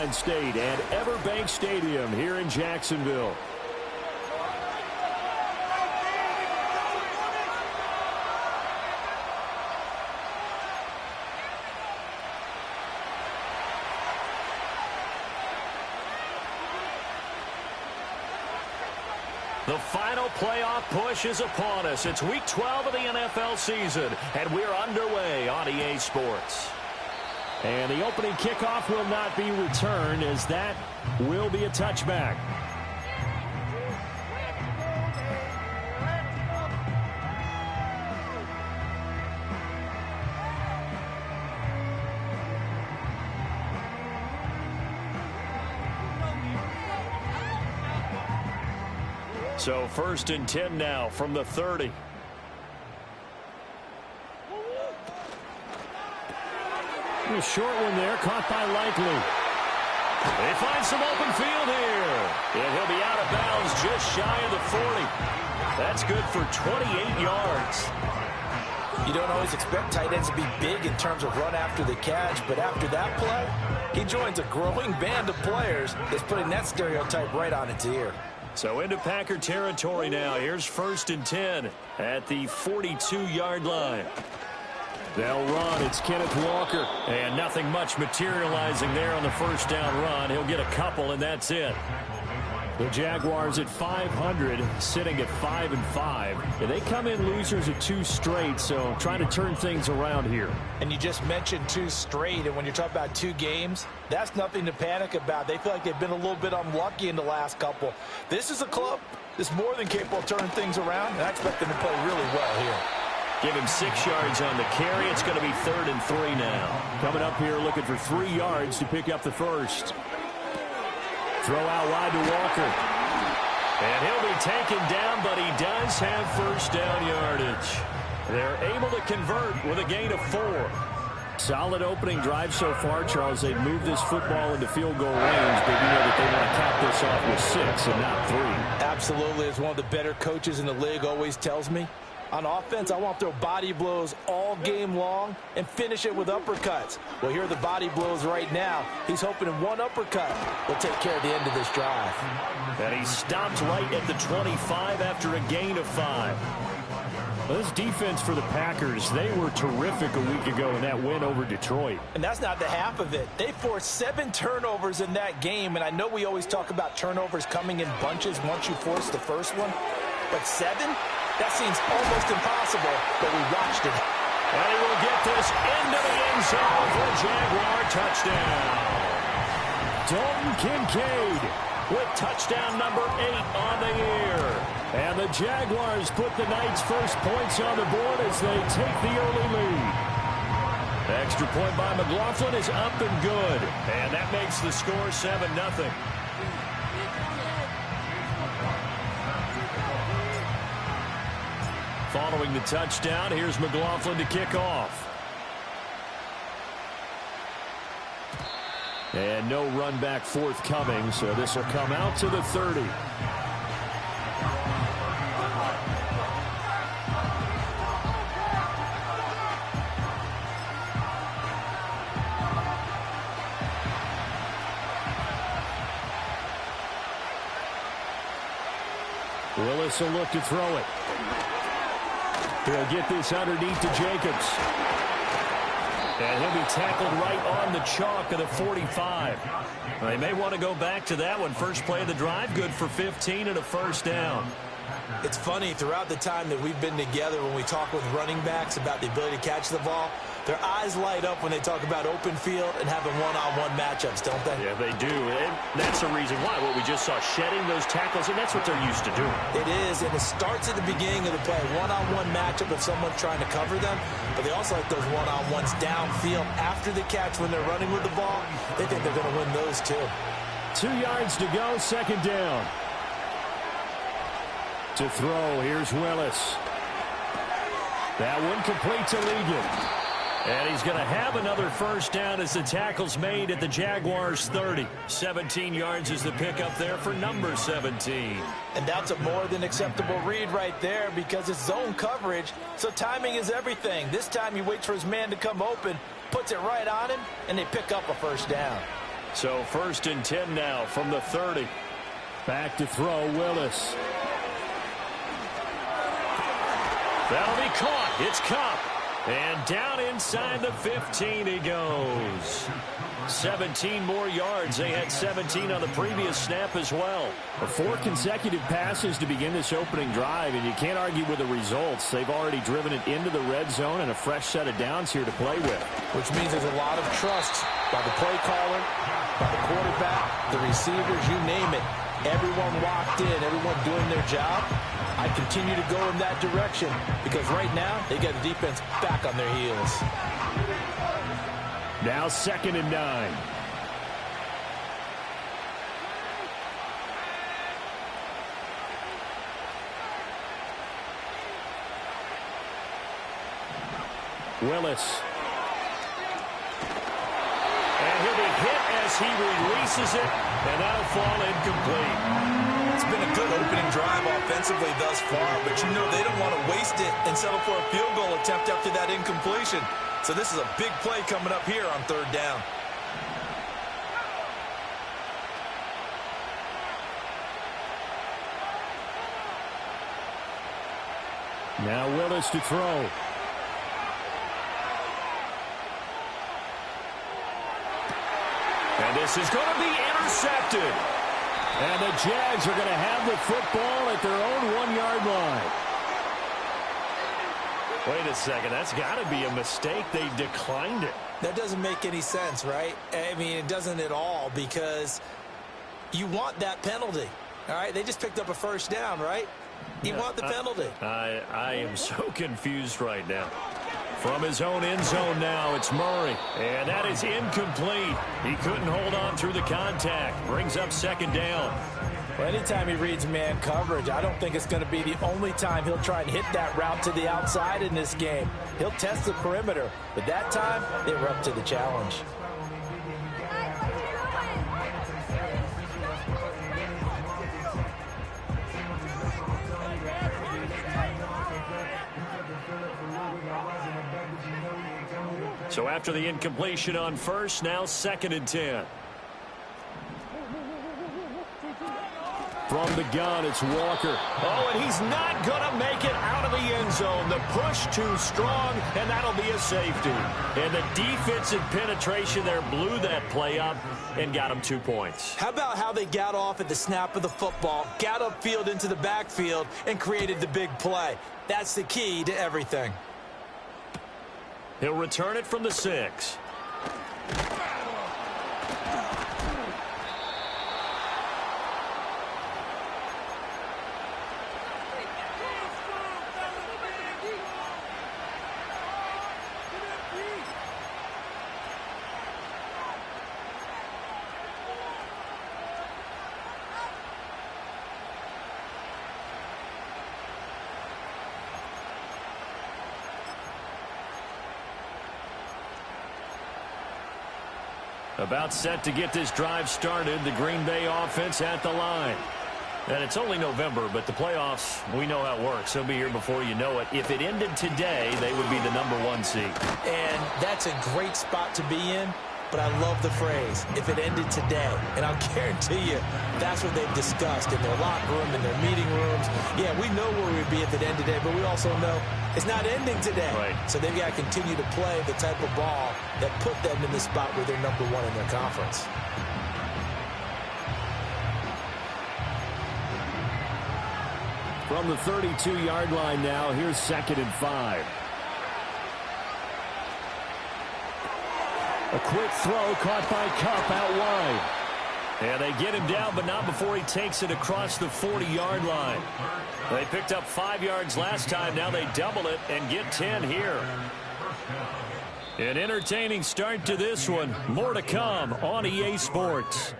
Nissan State and Everbank Stadium here in Jacksonville. The final playoff push is upon us. It's Week 12 of the NFL season, and we're underway on EA Sports. And the opening kickoff will not be returned, as that will be a touchback. So 1st and 10 now from the 30. A short one there, caught by Likely. They find some open field here. And he'll be out of bounds just shy of the 40. That's good for 28 yards. You don't always expect tight ends to be big in terms of run after the catch, but after that play, he joins a growing band of players that's putting that stereotype right on its ear. So into Packer territory now. Here's 1st and 10 at the 42-yard line. They'll run. It's Kenneth Walker. And nothing much materializing there on the first down run. He'll get a couple, and that's it. The Jaguars at 500, sitting at 5-5. And they come in losers at 2 straight, so trying to turn things around here. And you just mentioned 2 straight, and when you're talking about 2 games, that's nothing to panic about. They feel like they've been a little bit unlucky in the last couple. This is a club that's more than capable of turning things around, and I expect them to play really well here. Give him 6 yards on the carry. It's going to be 3rd and 3 now. Coming up here looking for 3 yards to pick up the first. Throw out wide to Walker. And he'll be taken down, but he does have first down yardage. They're able to convert with a gain of 4. Solid opening drive so far, Charles. They've moved this football into field goal range, but you know that they want to cap this off with 6 and not 3. Absolutely. As one of the better coaches in the league always tells me, on offense, I want to throw body blows all game long and finish it with uppercuts. Well, here are the body blows right now. He's hoping in one uppercut will take care of the end of this drive. And he stopped right at the 25 after a gain of 5. Well, this defense for the Packers, they were terrific a week ago in that win over Detroit. And that's not the half of it. They forced 7 turnovers in that game, and I know we always talk about turnovers coming in bunches once you force the first one, but 7? That seems almost impossible, but we watched it. And he will get this into the end zone for a Jaguar touchdown. Dalton Kincaid with touchdown number 8 on the year. And the Jaguars put the night's first points on the board as they take the early lead. Extra point by McLaughlin is up and good. And that makes the score 7-0. Following the touchdown, here's McLaughlin to kick off. And no run back forthcoming, so this will come out to the 30. Willis will look to throw it. He'll get this underneath to Jacobs. And he'll be tackled right on the chalk of the 45. They may want to go back to that one. First play of the drive, good for 15 and a first down. It's funny, throughout the time that we've been together, when we talk with running backs about the ability to catch the ball, their eyes light up when they talk about open field and having one-on-one matchups, don't they? Yeah, they do. And that's the reason why. What we just saw, shedding those tackles, and that's what they're used to doing. It is, and it starts at the beginning of the play. One-on-one matchup if someone's trying to cover them, but they also like those one-on-ones downfield after the catch when they're running with the ball. They think they're going to win those too. 2 yards to go, second down. To throw, here's Willis. That one complete to Ligon. And he's going to have another first down as the tackle's made at the Jaguars' 30. 17 yards is the pickup there for number 17. And that's a more than acceptable read right there because it's zone coverage, so timing is everything. This time he waits for his man to come open, puts it right on him, and they pick up a first down. So 1st and 10 now from the 30. Back to throw, Willis. That'll be caught. It's Kupp. And down inside the 15 he goes. 17 more yards. They had 17 on the previous snap as well. 4 consecutive passes to begin this opening drive, and you can't argue with the results. They've already driven it into the red zone and a fresh set of downs here to play with. Which means there's a lot of trust by the play caller, by the quarterback, the receivers, you name it. Everyone locked in, everyone doing their job. I continue to go in that direction because right now they got the defense back on their heels. Now 2nd and 9. Willis. And he'll be hit as he releases it, and that'll fall incomplete. It's been a good opening drive offensively thus far, but you know they don't want to waste it and settle for a field goal attempt after that incompletion. So this is a big play coming up here on 3rd down. Now Willis to throw. And this is going to be intercepted. And the Jags are going to have the football at their own 1-yard line. Wait a second. That's got to be a mistake. They declined it. That doesn't make any sense, right? I mean, it doesn't at all because you want that penalty. All right? They just picked up a 1st down, right? You want the penalty. I am so confused right now. From his own end zone now, it's Murray. And that is incomplete. He couldn't hold on through the contact. Brings up 2nd down. Well, anytime he reads man coverage, I don't think it's going to be the only time he'll try and hit that route to the outside in this game. He'll test the perimeter. But that time, they were up to the challenge. So after the incompletion on 1st, now 2nd and 10. From the gun, it's Walker. Oh, and he's not going to make it out of the end zone. The push too strong, and that'll be a safety. And the defensive penetration there blew that play up and got him 2 points. How about how they got off at the snap of the football, got upfield into the backfield, and created the big play? That's the key to everything. He'll return it from the 6. About set to get this drive started. The Green Bay offense at the line. And it's only November, but the playoffs, we know how it works. They'll be here before you know it. If it ended today, they would be the #1 seed. And that's a great spot to be in. But I love the phrase, if it ended today. And I'll guarantee you, that's what they've discussed in their locker room, in their meeting rooms. Yeah, we know where we'd be if it ended today, but we also know it's not ending today. Right. So they've got to continue to play the type of ball that put them in the spot where they're #1 in their conference. From the 32-yard line now, here's 2nd and 5. A quick throw caught by Kupp out wide. And they get him down, but not before he takes it across the 40-yard line. They picked up 5 yards last time. Now they double it and get 10 here. An entertaining start to this one. More to come on EA Sports.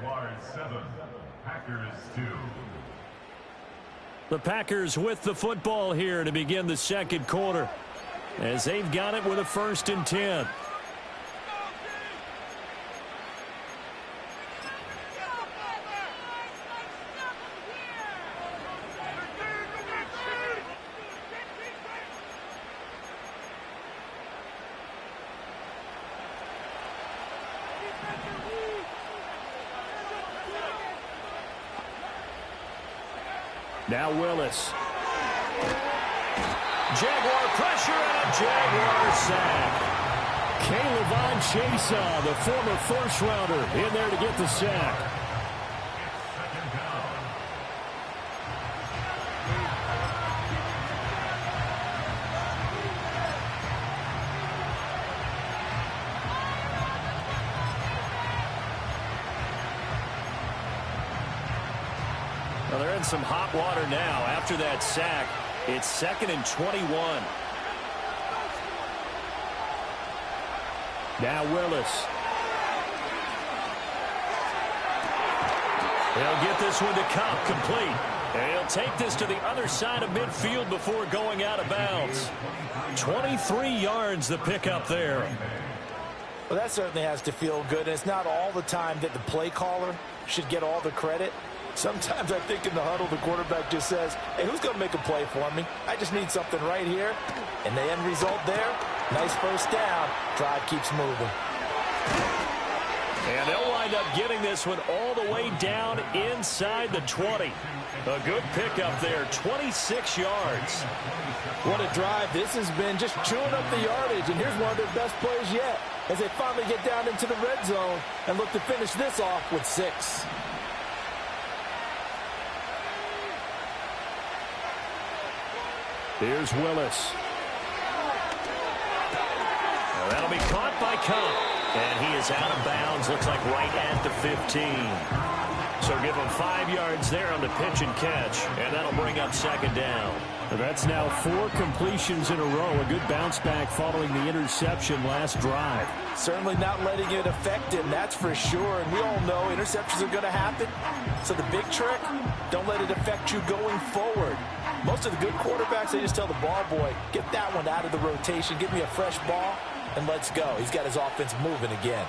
The Packers with the football here to begin the 2nd quarter, as they've got it with a 1st and 10. Now Willis. Jaguar pressure and a Jaguar sack. K'Lavon Chaisson, the former first-rounder, in there to get the sack. Well, they're in some hot water now. After that sack, it's 2nd and 21. Now Willis. He'll get this one to Kupp, complete. And he'll take this to the other side of midfield before going out of bounds. 23 yards the pickup there. Well, that certainly has to feel good. And it's not all the time that the play caller should get all the credit. Sometimes I think in the huddle, the quarterback just says, hey, who's going to make a play for me? I just need something right here. And the end result there, nice first down. Drive keeps moving. And they'll wind up getting this one all the way down inside the 20. A good pickup there, 26 yards. What a drive this has been, just chewing up the yardage. And here's one of their best plays yet as they finally get down into the red zone and look to finish this off with 6. Here's Willis. Well, that'll be caught by Kupp. And he is out of bounds. Looks like right at the 15. So give him 5 yards there on the pitch and catch. And that'll bring up 2nd down. And that's now 4 completions in a row. A good bounce back following the interception last drive. Certainly not letting it affect him, that's for sure. And we all know interceptions are going to happen. So the big trick, don't let it affect you going forward. Most of the good quarterbacks, they just tell the ball boy, get that one out of the rotation, give me a fresh ball, and let's go. He's got his offense moving again.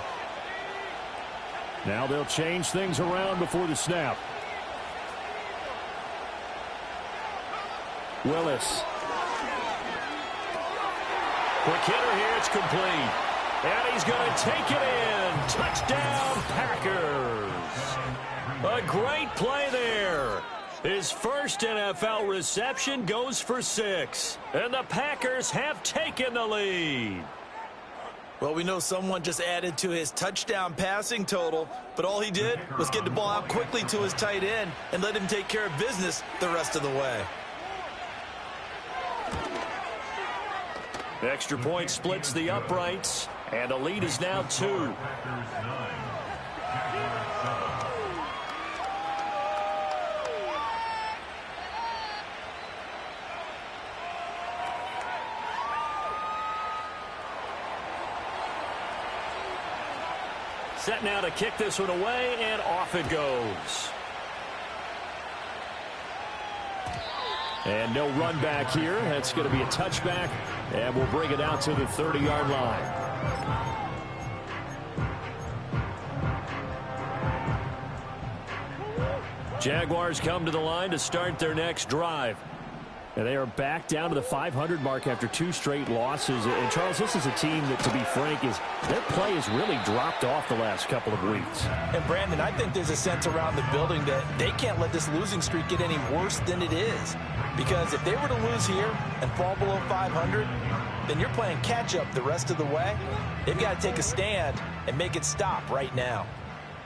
Now they'll change things around before the snap. Willis. Quick hitter here, it's complete. And he's going to take it in. Touchdown, Packers. A great play there. His first NFL reception goes for 6. And the Packers have taken the lead. Well, we know someone just added to his touchdown passing total, but all he did was get the ball out quickly to his tight end and let him take care of business the rest of the way. Extra point splits the uprights, and the lead is now 2. Set now to kick this one away, and off it goes. And no run back here. That's going to be a touchback, and we'll bring it out to the 30-yard line. Jaguars come to the line to start their next drive. And they are back down to the 500 mark after 2 straight losses. And, Charles, this is a team that, to be frank, their play has really dropped off the last couple of weeks. And, Brandon, I think there's a sense around the building that they can't let this losing streak get any worse than it is. Because if they were to lose here and fall below 500, then you're playing catch-up the rest of the way. They've got to take a stand and make it stop right now.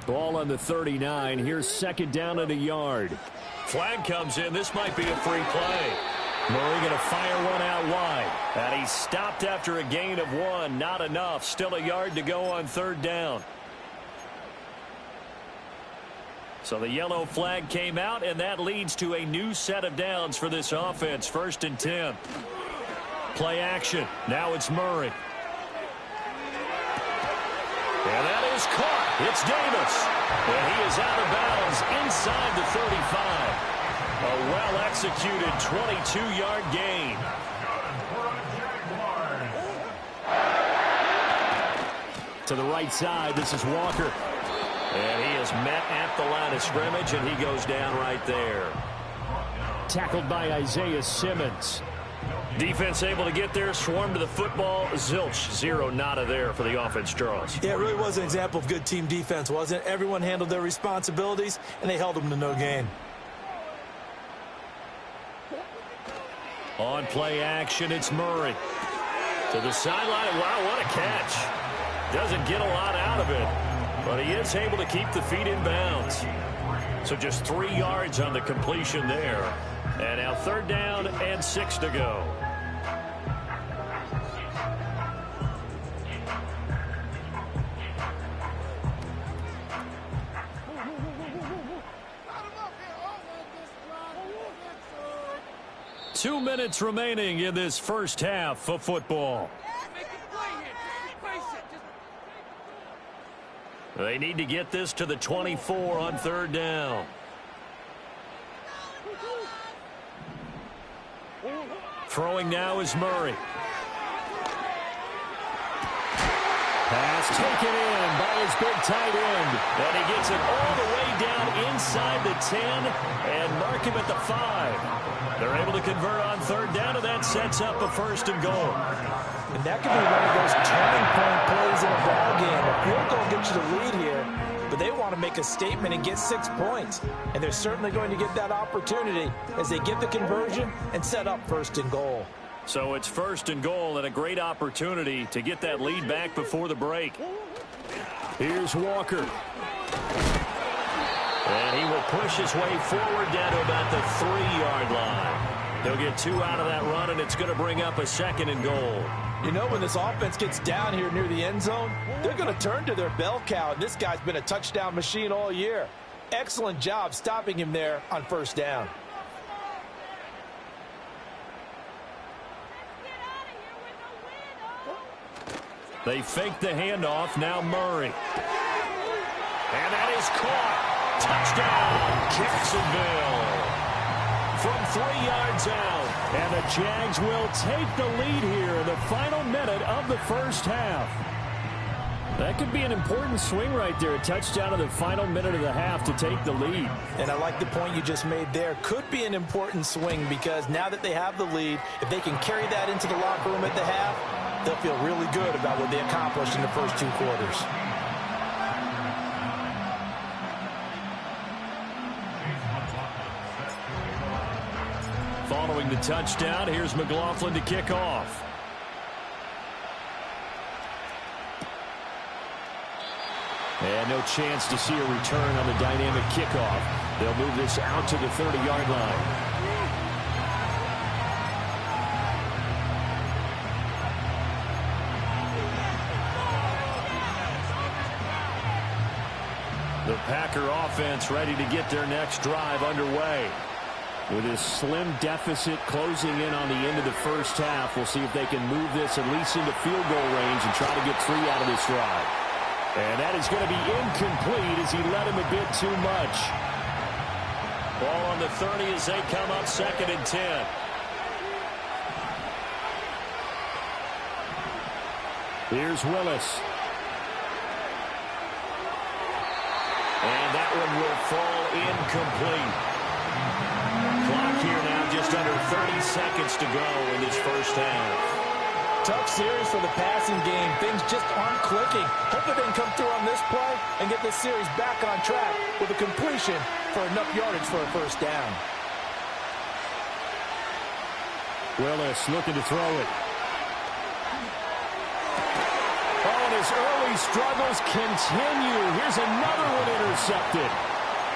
Ball on the 39. Here's 2nd down and a yard. Flag comes in. This might be a free play. Murray going to fire one out wide. And he's stopped after a gain of 1. Not enough. Still a yard to go on 3rd down. So the yellow flag came out, and that leads to a new set of downs for this offense. 1st and 10. Play action. Now it's Murray. And that is caught. It's Davis. And he is out of bounds inside the 35. A well-executed 22-yard gain. To the right side, this is Walker. And he is met at the line of scrimmage, and he goes down right there. Tackled by Isaiah Simmons. Defense able to get there, swarm to the football. Zilch, 0 nada there for the offense, Charles. Yeah, it really was an example of good team defense, wasn't it? Everyone handled their responsibilities, and they held them to no gain. On play action, it's Murray. To the sideline. Wow, what a catch. Doesn't get a lot out of it, but he is able to keep the feet in bounds. So just 3 yards on the completion there. And now 3rd down and 6 to go. Two minutes remaining in this first half of football. They need to get this to the 24 on 3rd down. Throwing now is Murray. Pass taken in by his big tight end. And he gets it all the way down inside the 10 and mark him at the 5. They're able to convert on 3rd down, and that sets up a 1st and goal. And that could be one of those turning point plays in a ball game. A field goal gets you the lead here, but they want to make a statement and get 6 points. And they're certainly going to get that opportunity as they get the conversion and set up 1st and goal. So it's 1st and goal and a great opportunity to get that lead back before the break. Here's Walker. And he will push his way forward down to about the 3-yard line. He'll get 2 out of that run, and it's going to bring up a 2nd and goal. You know, when this offense gets down here near the end zone, they're going to turn to their bell cow, and this guy's been a touchdown machine all year. Excellent job stopping him there on 1st down. They fake the handoff. Now Murray. And that is caught. Touchdown, Jacksonville. From 3 yards out. And the Jags will take the lead here in the final minute of the first half. That could be an important swing right there. A touchdown in the final minute of the half to take the lead. And I like the point you just made there. Could be an important swing because now that they have the lead, if they can carry that into the locker room at the half, they'll feel really good about what they accomplished in the first 2 quarters. Following the touchdown, here's McLaughlin to kick off. And no chance to see a return on the dynamic kickoff. They'll move this out to the 30-yard line. The Packer offense ready to get their next drive underway. With this slim deficit closing in on the end of the first half, we'll see if they can move this at least into field goal range and try to get 3 out of this drive. And that is going to be incomplete as he led him a bit too much. Ball on the 30 as they come up 2nd and 10. Here's Willis. And that one will fall incomplete. Clock here now, just under 30 seconds to go in this first half. Tough series for the passing game. Things just aren't clicking. Hopefully they can come through on this play and get this series back on track with a completion for enough yardage for a 1st down. Willis looking to throw it. Oh, and his early struggles continue. Here's another one intercepted.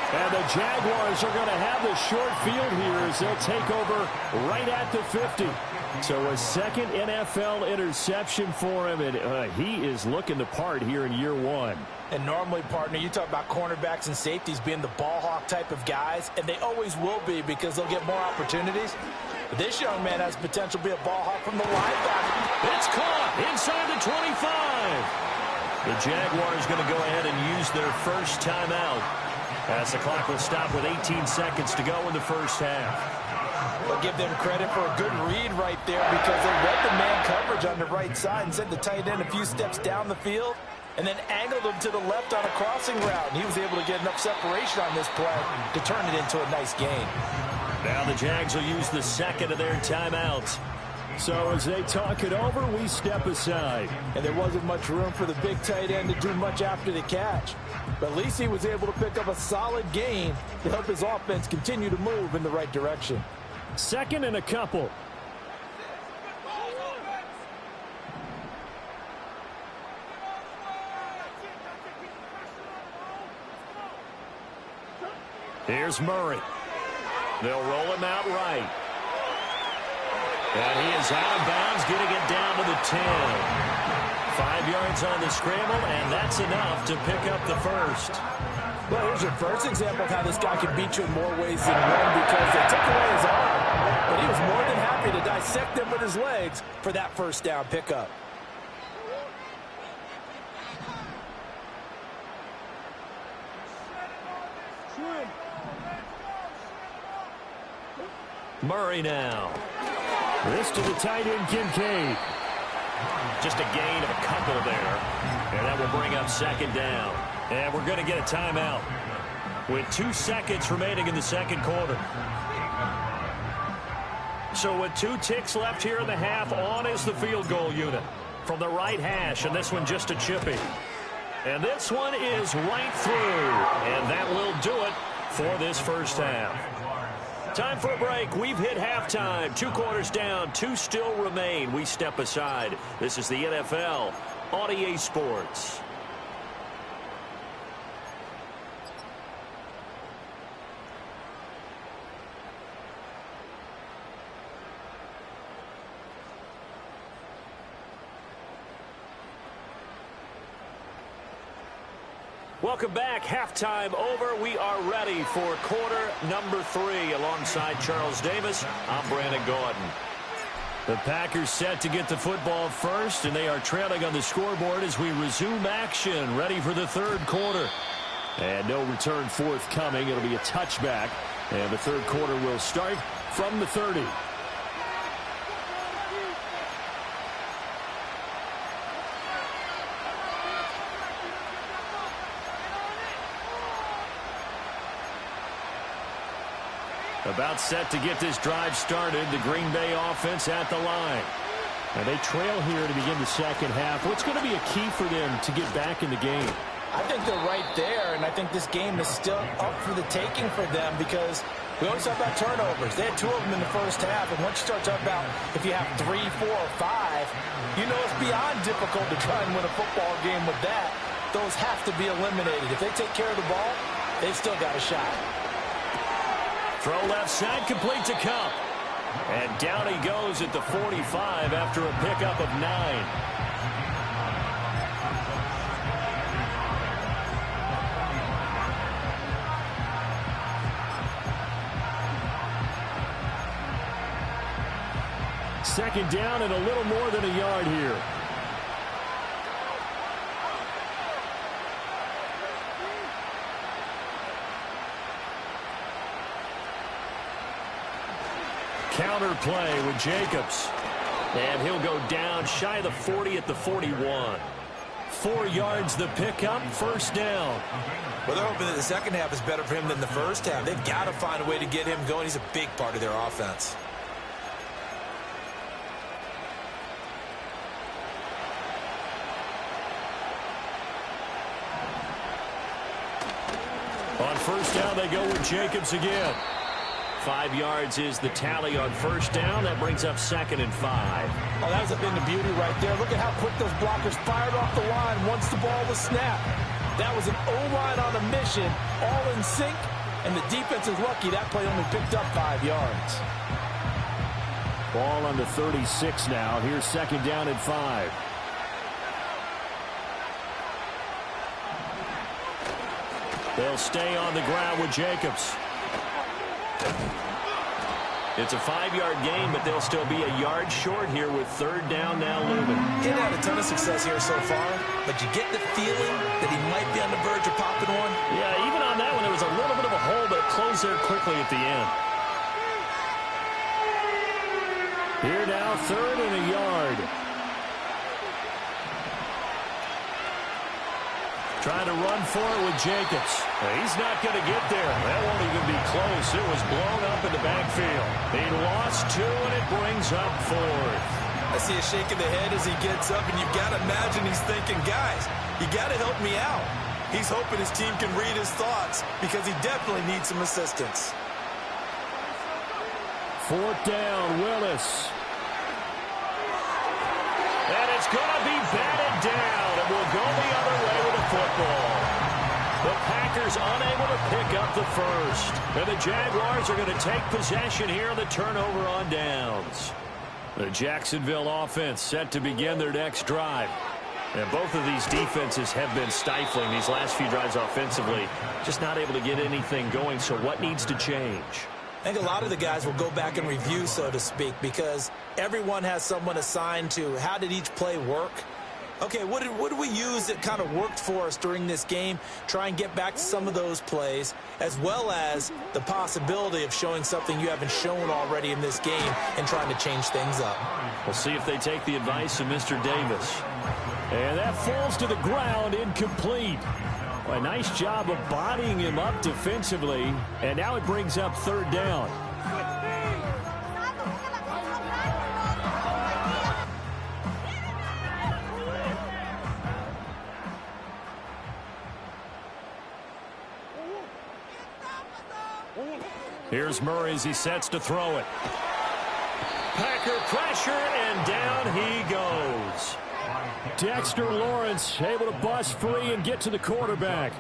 And the Jaguars are going to have the short field here as they'll take over right at the 50. So a 2nd NFL interception for him, and he is looking the part here in year 1. And normally, partner, you talk about cornerbacks and safeties being the ball hawk type of guys, and they always will be because they'll get more opportunities. But this young man has potential to be a ball hawk from the linebacker. It's caught inside the 25. The Jaguars going to go ahead and use their first timeout as the clock will stop with 18 seconds to go in the first half. But give them credit for a good read right there because they read the man coverage on the right side and sent the tight end a few steps down the field and then angled him to the left on a crossing route. And he was able to get enough separation on this play to turn it into a nice gain. Now the Jags will use the 2nd of their timeouts. So as they talk it over, we step aside. And there wasn't much room for the big tight end to do much after the catch. But at least he was able to pick up a solid gain to help his offense continue to move in the right direction. 2nd and a couple. Here's Murray. They'll roll him out right. And he is out of bounds, getting it down to the 10. 5 yards on the scramble, and that's enough to pick up the first. Well, here's your first example of how this guy can beat you in more ways than one, because they took away his arm. But he was more than happy to dissect them with his legs for that first down pickup. Murray now. This to the tight end, Kincaid. Just a gain of a couple there. And that will bring up second down. And we're going to get a timeout with 2 seconds remaining in the second quarter. So with 2 ticks left here in the half, on is the field goal unit from the right hash, and this one just a chippy. And this one is right through, and that will do it for this first half. Time for a break. We've hit halftime. 2 quarters down, 2 still remain. We step aside. This is the NFL on EA Sports. Welcome back. Halftime over. We are ready for quarter number 3. Alongside Charles Davis, I'm Brandon Gordon. The Packers set to get the football first, and they are trailing on the scoreboard as we resume action, ready for the third quarter. And no return forthcoming. It'll be a touchback, and the third quarter will start from the 30. About set to get this drive started. The Green Bay offense at the line. And they trail here to begin the second half. What's going to be a key for them to get back in the game? I think they're right there, and I think this game is still up for the taking for them, because we always talk about turnovers. They had 2 of them in the first half, and once you start talking about if you have 3, 4, or 5, you know it's beyond difficult to try and win a football game with that. Those have to be eliminated. If they take care of the ball, they've still got a shot. Throw left side, complete to Kupp. And down he goes at the 45 after a pickup of 9. Second down and a little more than a yard here. Counter play with Jacobs. And he'll go down shy of the 40 at the 41. 4 yards the pickup, first down. Well, they're hoping that the second half is better for him than the first half. They've got to find a way to get him going. He's a big part of their offense. On first down, they go with Jacobs again. 5 yards is the tally on first down. That brings up second and 5. Oh, that was a bit of beauty right there. Look at how quick those blockers fired off the line once the ball was snapped. That was an O-line on a mission, all in sync, and the defense is lucky that play only picked up 5 yards. Ball on the 36 now. Here's second down and 5. They'll stay on the ground with Jacobs. It's a 5-yard gain, but they'll still be a yard short here with third down now looming. He had a ton of success here so far, but you get the feeling that he might be on the verge of popping one. Yeah, even on that one, there was a little bit of a hole, but it closed there quickly at the end. Here now, third and a yard. Trying to run for it with Jacobs. He's not going to get there. That won't even be close. It was blown up in the backfield. He lost 2, and it brings up 4th. I see a shake of the head as he gets up, and you've got to imagine he's thinking, guys, you got to help me out. He's hoping his team can read his thoughts because he definitely needs some assistance. Fourth down, Willis. And it's going to be batted down, and we'll go the other way with the football. The Packers unable to pick up the first. And the Jaguars are going to take possession here on the turnover on downs. The Jacksonville offense set to begin their next drive. And both of these defenses have been stifling these last few drives offensively. Just not able to get anything going. So what needs to change? I think a lot of the guys will go back and review, so to speak, because everyone has someone assigned to how did each play work. Okay, what did we use that kind of worked for us during this game? Try and get back to some of those plays, as well as the possibility of showing something you haven't shown already in this game and trying to change things up. We'll see if they take the advice of Mr. Davis. And that falls to the ground, incomplete. A nice job of bodying him up defensively, and now it brings up third down. Here's Murray as he sets to throw it. Packer pressure, and down he goes. Dexter Lawrence able to bust free and get to the quarterback.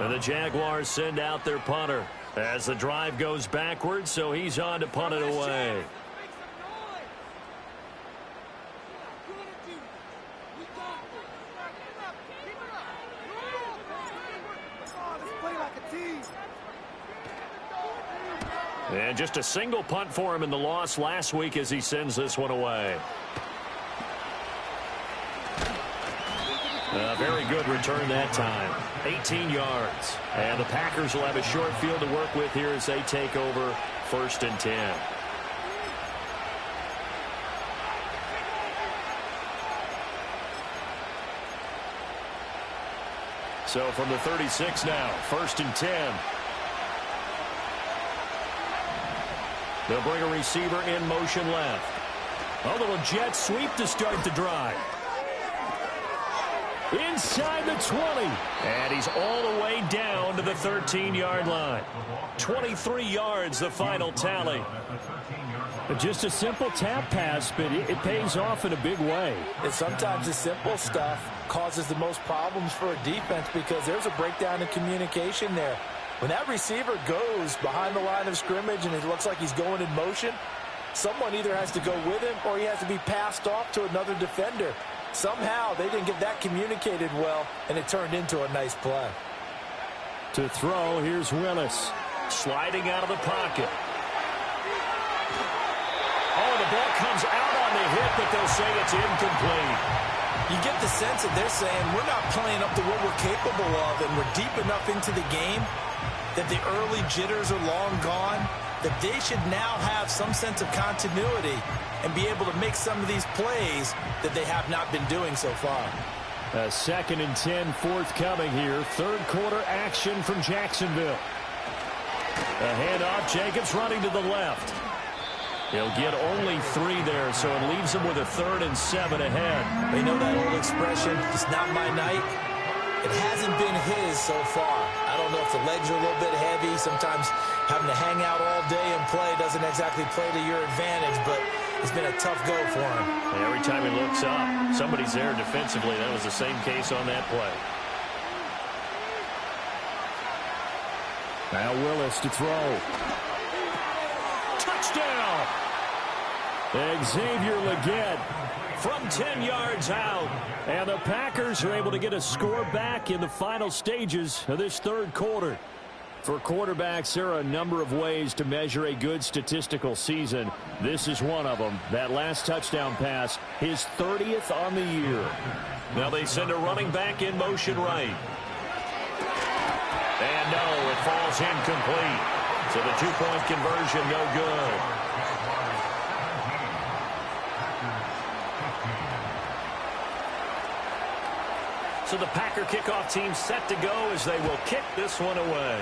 And the Jaguars send out their punter as the drive goes backwards, so he's on to punt it away. And just a single punt for him in the loss last week as he sends this one away. A very good return that time. 18 yards. And the Packers will have a short field to work with here as they take over 1st and 10. So from the 36 now, 1st and 10. They'll bring a receiver in motion left. A little jet sweep to start the drive. Inside the 20. And he's all the way down to the 13-yard line. 23 yards, the final tally. Just a simple tap pass, but it pays off in a big way. And sometimes the simple stuff causes the most problems for a defense because there's a breakdown in communication there. When that receiver goes behind the line of scrimmage and it looks like he's going in motion, someone either has to go with him or he has to be passed off to another defender. Somehow they didn't get that communicated well, and it turned into a nice play. To throw, here's Willis. Sliding out of the pocket. Oh, the ball comes out on the hit, but they'll say it's incomplete. You get the sense that they're saying we're not playing up to what we're capable of, and we're deep enough into the game that the early jitters are long gone, that they should now have some sense of continuity and be able to make some of these plays that they have not been doing so far. 2nd and 10 forthcoming here. Third quarter action from Jacksonville. A handoff, Jacobs running to the left. He'll get only 3 there, so it leaves him with a 3rd and 7 ahead. They know that old expression, it's not my night. It hasn't been his so far. I don't know if the legs are a little bit heavy. Sometimes having to hang out all day and play doesn't exactly play to your advantage, but it's been a tough go for him. And every time he looks up, somebody's there defensively. That was the same case on that play. Now Willis to throw. Touchdown! Xavier Legette from 10 yards out. And the Packers are able to get a score back in the final stages of this third quarter. For quarterbacks, there are a number of ways to measure a good statistical season. This is one of them. That last touchdown pass, his 30th on the year. Now they send a running back in motion right. And no, it falls incomplete. So the two-point conversion, no good. So the Packer kickoff team set to go as they will kick this one away.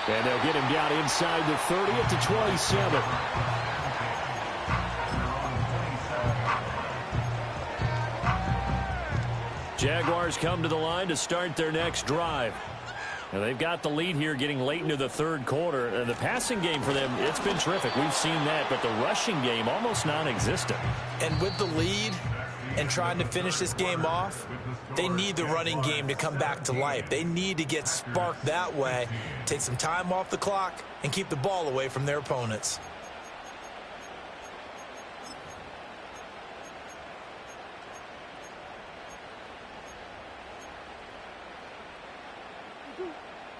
And they'll get him down inside the 30 at the 27. Jaguars come to the line to start their next drive. And they've got the lead here getting late into the third quarter. The passing game for them, it's been terrific. We've seen that, but the rushing game almost non-existent. And with the lead and trying to finish this game off, they need the running game to come back to life. They need to get sparked that way, take some time off the clock, and keep the ball away from their opponents.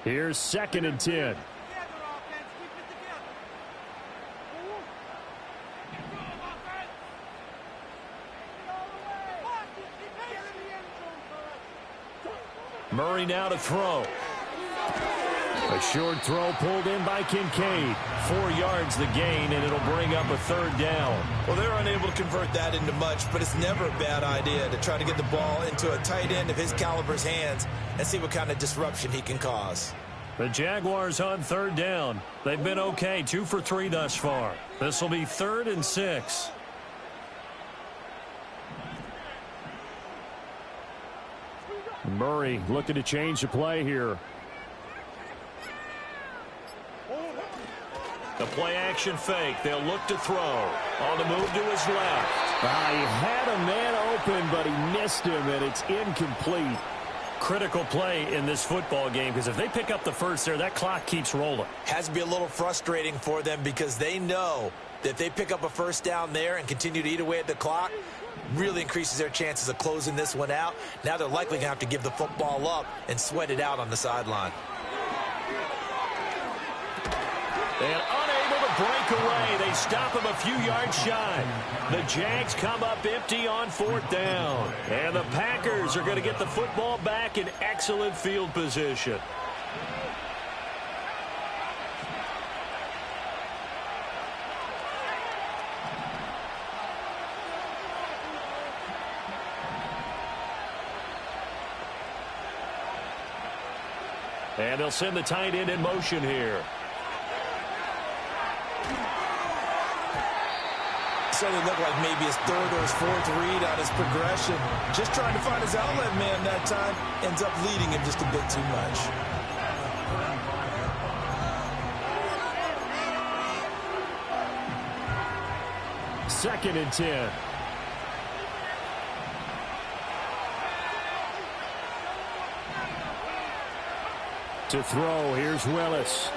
Here's 2nd and 10. Murray now to throw. A short throw pulled in by Kincaid. 4 yards the gain, and it'll bring up a 3rd down. Well, they're unable to convert that into much, but it's never a bad idea to try to get the ball into a tight end of his caliber's hands and see what kind of disruption he can cause. The Jaguars on 3rd down. They've been okay, 2 for 3 thus far. This will be 3rd and 6. Murray looking to change the play here. The play action fake. They'll look to throw. On the move to his left. He had a man open, but he missed him, and it's incomplete. Critical play in this football game, because if they pick up the first there, that clock keeps rolling. Has to be a little frustrating for them because they know that if they pick up a first down there and continue to eat away at the clock, really increases their chances of closing this one out. Now they're likely going to have to give the football up and sweat it out on the sideline. And unable to break away. They stop him a few yards shy. The Jags come up empty on 4th down. And the Packers are going to get the football back in excellent field position. And they'll send the tight end in motion here. Certainly looked like maybe his 3rd or his 4th read on his progression. Just trying to find his outlet man that time. Ends up leading him just a bit too much. Second and 10. To throw, here's Willis.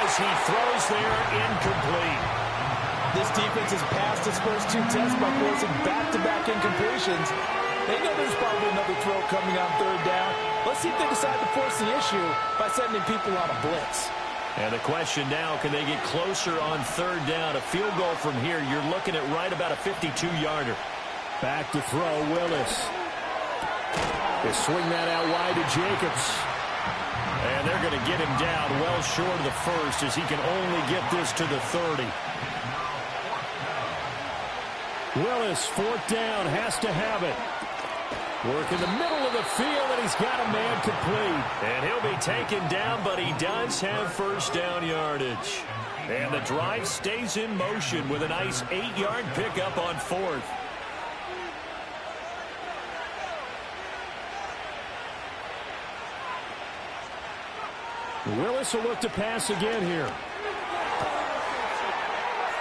As he throws there, incomplete. This defense has passed its first 2 tests by forcing back-to-back incompletions. They know there's probably another throw coming on 3rd down. Let's see if they decide to force the issue by sending people on a blitz. And the question now, can they get closer on 3rd down? A field goal from here, you're looking at right about a 52-yarder. Back to throw, Willis. They swing that out wide to Jacobs. And they're going to get him down well short of the first as he can only get this to the 30. Willis, 4th down, has to have it. Work in the middle of the field, and he's got a man complete. And he'll be taken down, but he does have first down yardage. And the drive stays in motion with a nice 8-yard pickup on 4th. Willis will look to pass again here.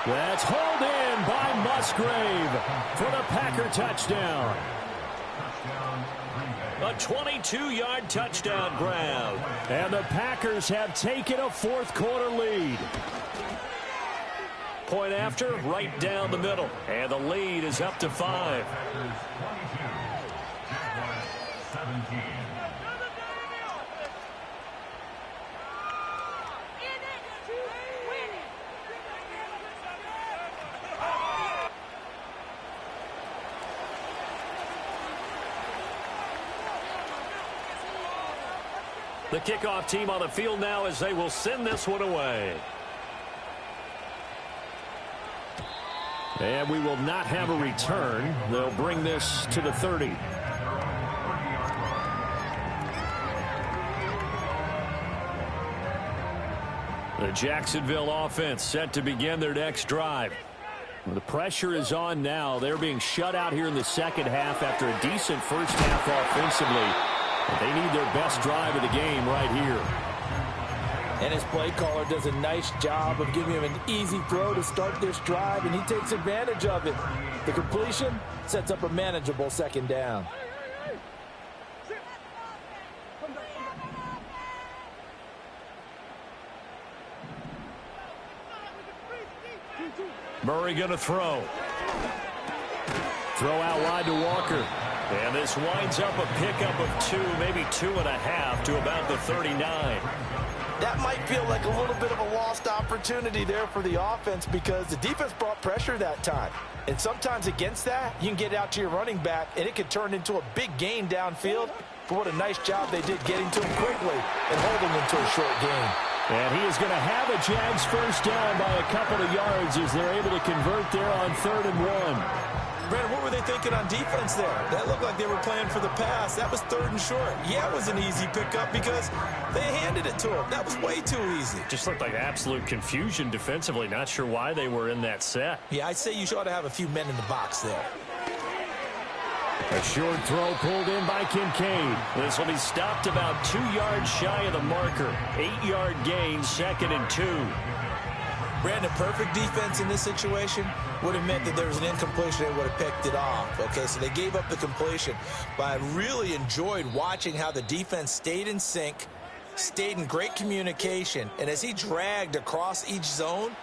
That's hauled in by Musgrave for the Packer touchdown. A 22-yard touchdown grab. And the Packers have taken a 4th quarter lead. Point after, right down the middle. And the lead is up to 5. The kickoff team on the field now as they will send this one away. And we will not have a return. They'll bring this to the 30. The Jacksonville offense set to begin their next drive. The pressure is on now. They're being shut out here in the second half after a decent first half offensively. They need their best drive of the game right here. And his play caller does a nice job of giving him an easy throw to start this drive, and he takes advantage of it. The completion sets up a manageable second down. Murray going to throw. Throw out wide to Walker. And this winds up a pickup of 2, maybe 2.5 to about the 39. That might feel like a little bit of a lost opportunity there for the offense because the defense brought pressure that time. And sometimes against that, you can get out to your running back, and it could turn into a big gain downfield. But what a nice job they did getting to him quickly and holding him to a short gain. And he is going to have a Jags first down by a couple of yards as they're able to convert there on 3rd and 1. Brandon, what were they thinking on defense there? That looked like they were playing for the pass. That was 3rd and short. Yeah, it was an easy pickup because they handed it to him. That was way too easy. Just looked like absolute confusion defensively. Not sure why they were in that set. Yeah, I'd say you ought to have a few men in the box there. A short throw pulled in by Kincaid. This will be stopped about 2 yards shy of the marker. 8-yard gain, 2nd and 2. Brandon, perfect defense in this situation would have meant that there was an incompletion and would have picked it off. Okay, so they gave up the completion. But I really enjoyed watching how the defense stayed in sync, stayed in great communication, and as he dragged across each zone,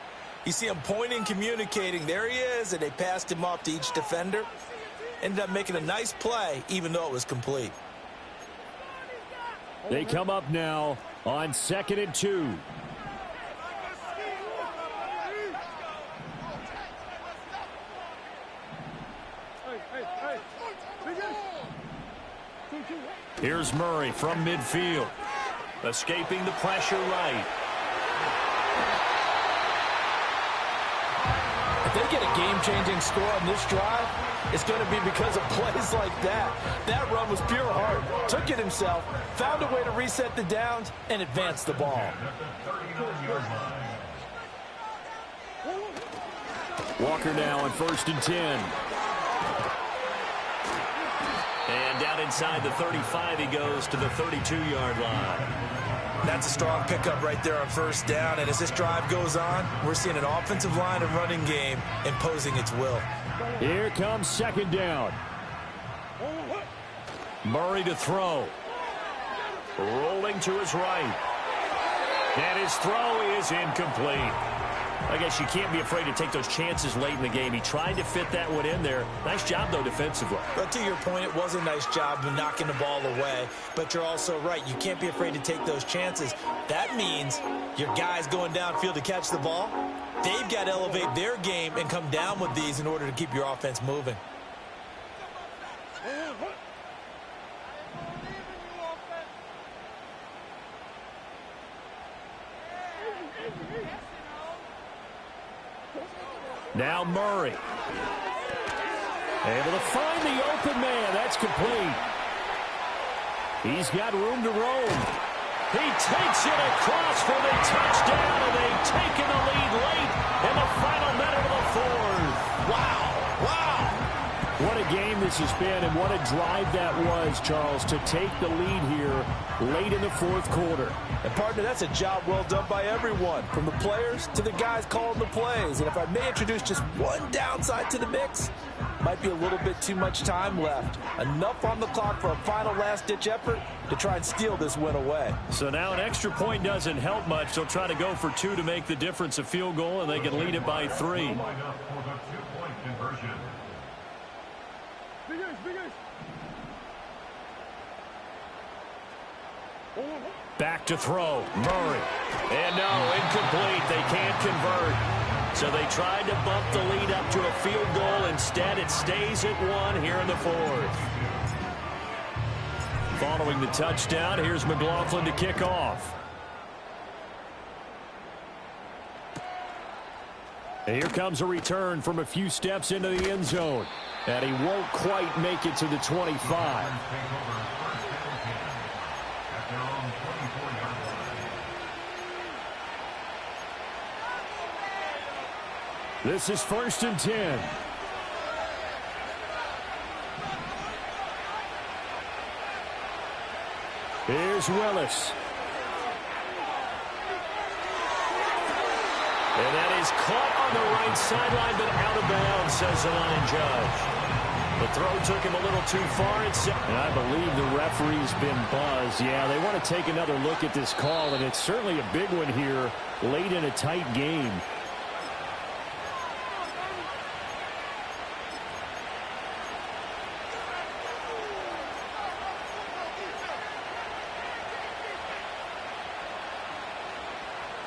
you see him pointing, communicating. There he is, and they passed him off to each defender. Ended up making a nice play, even though it was complete. They come up now on 2nd and 2. Here's Murray from midfield. Escaping the pressure right. If they get a game-changing score on this drive, it's going to be because of plays like that. That run was pure heart. Took it himself, found a way to reset the downs, and advance the ball. Walker now on 1st and 10. And down inside the 35, he goes to the 32-yard line. That's a strong pickup right there on 1st down. And as this drive goes on, we're seeing an offensive line and running game imposing its will. Here comes 2nd down. Murray to throw. Rolling to his right. And his throw is incomplete. I guess you can't be afraid to take those chances late in the game. He tried to fit that one in there. Nice job, though, defensively. But to your point, it was a nice job of knocking the ball away. But you're also right. You can't be afraid to take those chances. That means your guys going downfield to catch the ball, they've got to elevate their game and come down with these in order to keep your offense moving. Now Murray. Able to find the open man. That's complete. He's got room to roam. He takes it across for the touchdown, and they've taken the lead late in the final minute of the 4th. Wow. What a game this has been, and what a drive that was, Charles, to take the lead here late in the 4th quarter. And, partner, that's a job well done by everyone, from the players to the guys calling the plays. And if I may introduce just one downside to the mix, might be a little bit too much time left. Enough on the clock for a final last-ditch effort to try and steal this win away. So now an extra point doesn't help much. They'll try to go for 2 to make the difference a field goal, and they can lead it by 3. Back to throw. Murray. And no, incomplete. They can't convert. So they tried to bump the lead up to a field goal. Instead, it stays at 1 here in the 4th. Following the touchdown, here's McLaughlin to kick off. And here comes a return from a few steps into the end zone. And he won't quite make it to the 25. This is 1st and 10. Here's Willis. And that is caught on the right sideline, but out of bounds, says the line judge. The throw took him a little too far. And I believe the referee's been buzzed. Yeah, they want to take another look at this call, and it's certainly a big one here late in a tight game.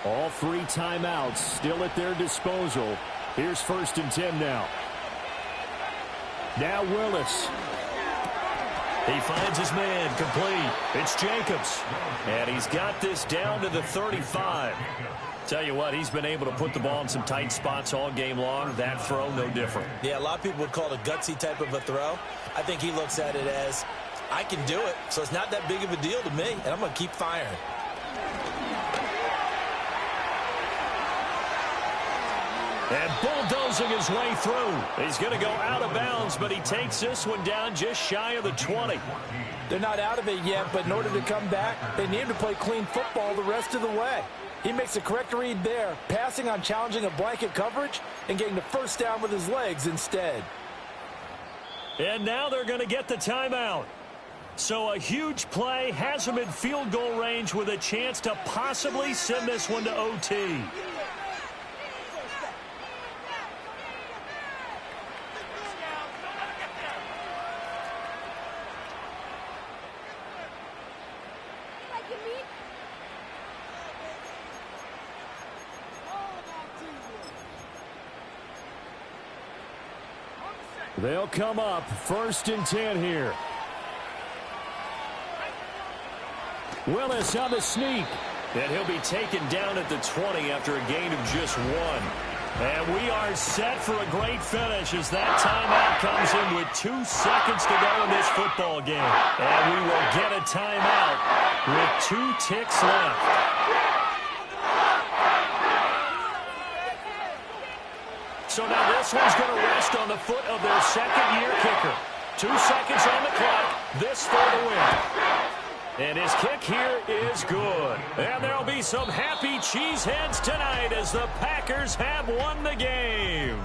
All 3 timeouts still at their disposal. Here's 1st and 10 now. Now Willis. He finds his man complete. It's Jacobs. And he's got this down to the 35. Tell you what, he's been able to put the ball in some tight spots all game long. That throw, no different. Yeah, a lot of people would call it a gutsy type of a throw. I think he looks at it as, I can do it, so it's not that big of a deal to me, and I'm going to keep firing. And bulldozing his way through. He's going to go out of bounds, but he takes this one down just shy of the 20. They're not out of it yet, but in order to come back, they need to play clean football the rest of the way. He makes a correct read there, passing on challenging a blanket coverage and getting the first down with his legs instead. And now they're going to get the timeout. So a huge play has him in field goal range with a chance to possibly send this one to OT. They'll come up 1st and 10 here. Willis on the sneak. And he'll be taken down at the 20 after a gain of just 1. And we are set for a great finish as that timeout comes in with 2 seconds to go in this football game. And we will get a timeout with 2 ticks left. So now this one's going to rest on the foot of their second-year kicker. 2 seconds on the clock. This for the win. And his kick here is good. And there'll be some happy cheeseheads tonight as the Packers have won the game.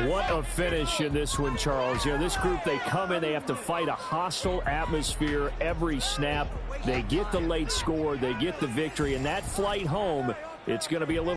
What a finish in this one, Charles. You know, this group, they come in, they have to fight a hostile atmosphere every snap. They get the late score, they get the victory, and that flight home, it's going to be a little